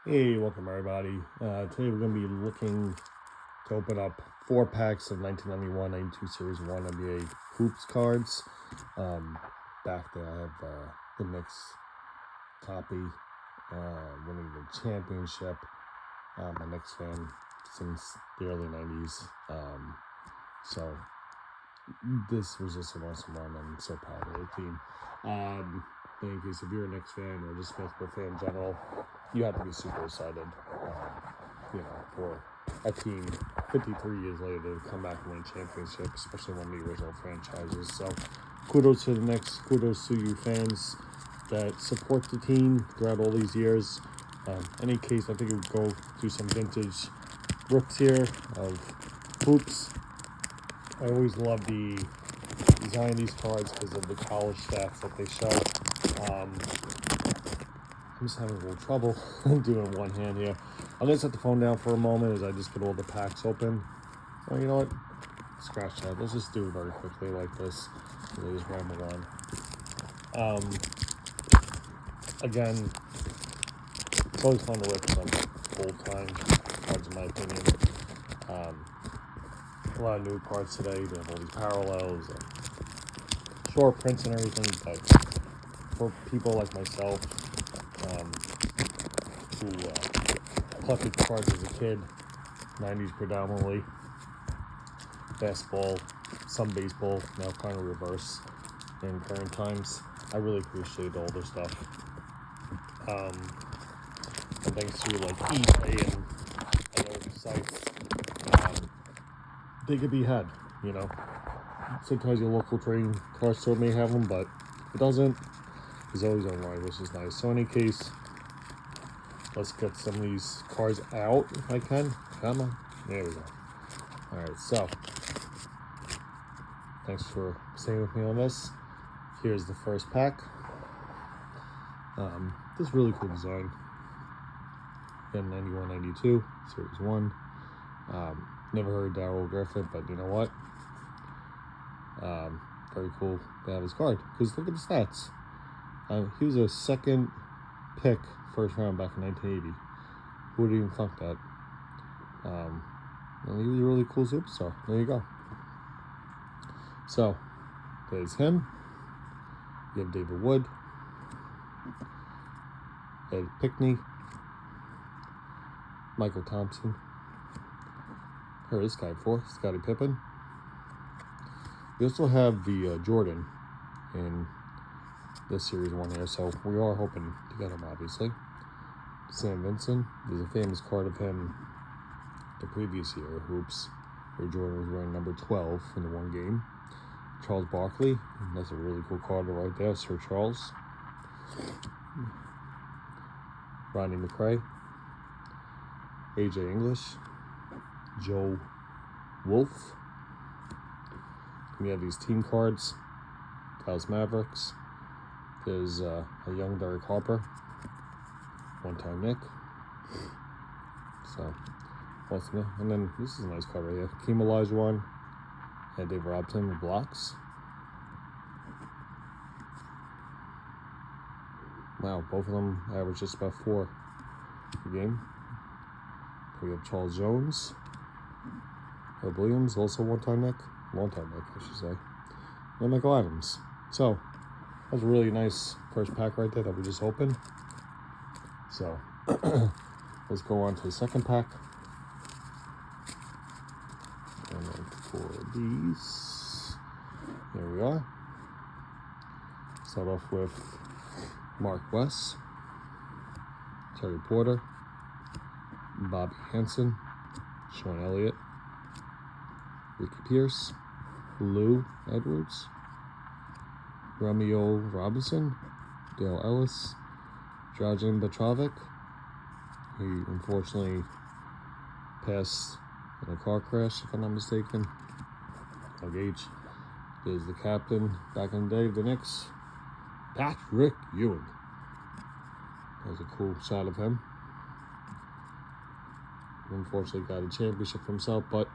Hey, welcome everybody. Today we're going to be looking to open up 4 packs of 1991-92 Series 1 NBA Hoops cards. Back there I have the Knicks copy, winning the championship. I'm a Knicks fan since the early 90s. So this was just an awesome run. I'm so proud of the team. In case if you're a Knicks fan or just basketball fan in general, you have to be super excited, for a team 53 years later to come back and win a championship, especially one of the original franchises. So kudos to the Knicks, kudos to you fans that support the team throughout all these years. Any case, I think we go through some vintage rips here of hoops. I always love the design of these cards because of the college stats that they show. I'm just having a little trouble doing one hand here. I'll just set the phone down for a moment as I just get all the packs open. Well, you know what? Scratch that. Let's just do it very quickly like this. We'll just ramble on. Again, it's always fun to rip some old-time cards, in my opinion. A lot of new cards today. They have all these parallels and short prints and everything, but for people like myself, who collected cards as a kid, 90s predominantly, basketball, some baseball, now kind of reverse in current times. I really appreciate all this stuff. And thanks to like eBay and other sites, they could be had, Sometimes your local trading card store may have them, but if it doesn't, it's always online, which is nice. So in any case, let's get some of these cards out if I can. Come on. There we go. Alright, so thanks for staying with me on this. Here's the first pack. This really cool design. Again, 91-92, Series 1. Never heard Darrell Griffith, but you know what? Very cool to have his card. Because look at the stats. He was a second pick, first round back in 1980. Who would even thunk that? And he was a really cool superstar. There you go. So, there's him. You have David Wood, Ed Pickney, Michael Thompson. Heard this guy before, Scottie Pippen. We also have the Jordan in this Series 1 here, so we are hoping to get him, obviously. Sam Vincent. There's a famous card of him the previous year, Hoops, where Jordan was wearing number 12 in the one game. Charles Barkley. That's a really cool card right there, Sir Charles. Rodney McRae. AJ English. Joe Wolf. We have these team cards. Dallas Mavericks. There's a young Derek Harper. One-time Nick. So, awesome. And then this is a nice card right here. Hakeem Olajuwon and Dave Robinson with blocks. Wow, both of them average just about 4 per game. We have Charles Jones. Herb Williams, also one-time Nick. Long-time Nick, I should say. And Michael Adams. So, that was a really nice first pack right there that we just opened. So, let's go on to the second pack. And then for these, here we are. Start off with Mark West, Terry Porter, Bobby Hansen, Sean Elliott, Ricky Pierce, Lou Edwards, Romeo Robinson, Dale Ellis, Dragan Petrovic. He unfortunately passed in a car crash, if I'm not mistaken. Doug H. There's the captain back in the day of the Knicks, Patrick Ewing. That was a cool shot of him. Unfortunately got a championship for himself, but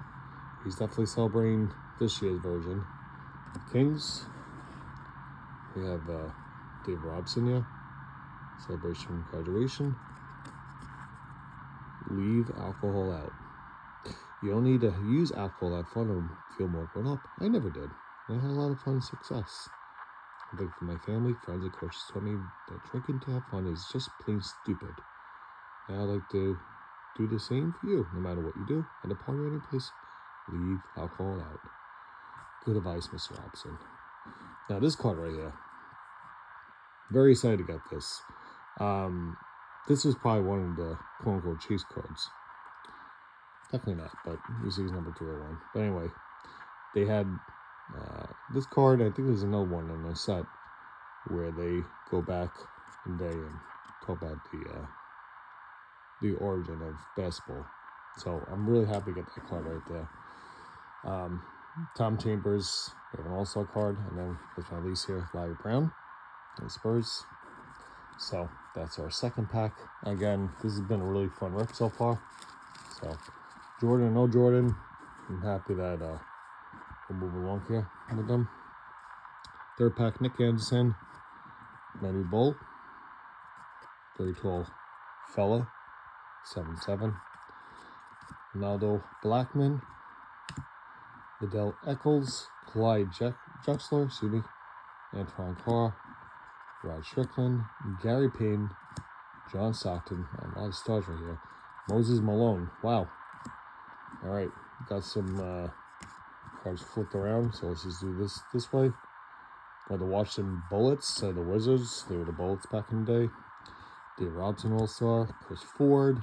he's definitely celebrating this year's version. Kings. We have Dave Robson here. Celebration graduation. leave alcohol out. You don't need to use alcohol at fun or feel more grown up. I never did. I had a lot of fun and success. I think for my family, friends, and coaches told me that drinking to have fun is just plain stupid. And I'd like to do the same for you. No matter what you do, at a party or any place, leave alcohol out. Good advice, Mr. Robson. Now this card right here, very excited to get this. This was probably one of the quote-unquote chase cards. Definitely not, but you see number 301. But anyway, they had this card. I think there's another one in the set where they go back in day and talk about the origin of basketball. So I'm really happy to get that card right there. Tom Chambers, we have an all-star card, and then with my lease here, Larry Brown and Spurs. So that's our second pack. Again, this has been a really fun rip so far. So Jordan, no Jordan, I'm happy that we'll move along here with them. Third pack, Nick Anderson, Manu Bolt, very tall fella, 7'7". Ronaldo Blackman, Liddell Eccles, Clyde Drexler, Antoine Carr, Rod Strickland, Gary Payne, John Stockton, a lot of stars right here. Moses Malone, wow. All right, got some cards flipped around, so let's just do this way. Got the Washington Bullets, the Wizards. They were the Bullets back in the day. Dave Robson All-Star, Chris Ford,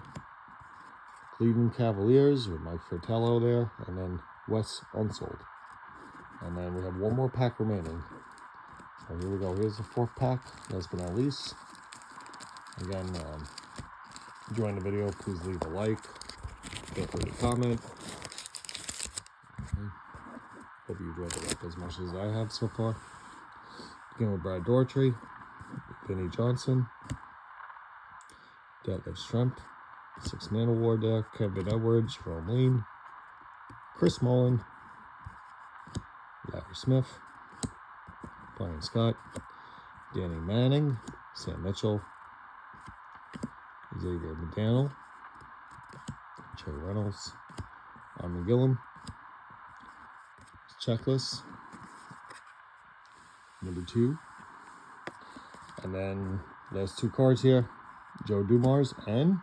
Cleveland Cavaliers with Mike Fratello there, and then Wes Unsold. And then we have one more pack remaining. So here we go. Here's the fourth pack. Last but not least. Again, enjoying the video, please leave a like. Feel free to comment. Okay. Hope you enjoyed the rip as much as I have so far. Begin with Brad Daugherty, Vinnie Johnson, Detlef Schrempf, Six-Man Award there, Kevin Edwards, Jerome Lane, Chris Mullin, Larry Smith, Brian Scott, Danny Manning, Sam Mitchell, Xavier McDaniel, Jerry Reynolds, Armin Gillum, Checklist, number 2, and then last 2 cards here, Joe Dumars and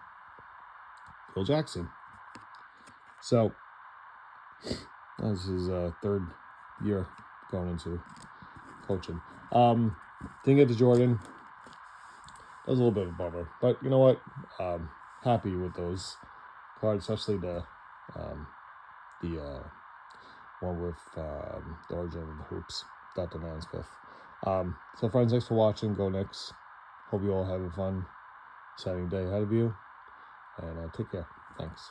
Phil Jackson. So this is third year going into coaching. Didn't get to Jordan. That was a little bit of a bummer, but you know what? Happy with those cards, especially the one with the origin of the hoops, Dr. Nansmith. So friends, thanks for watching. Go Knicks. Hope you all have a fun, exciting day ahead of you, and take care. Thanks.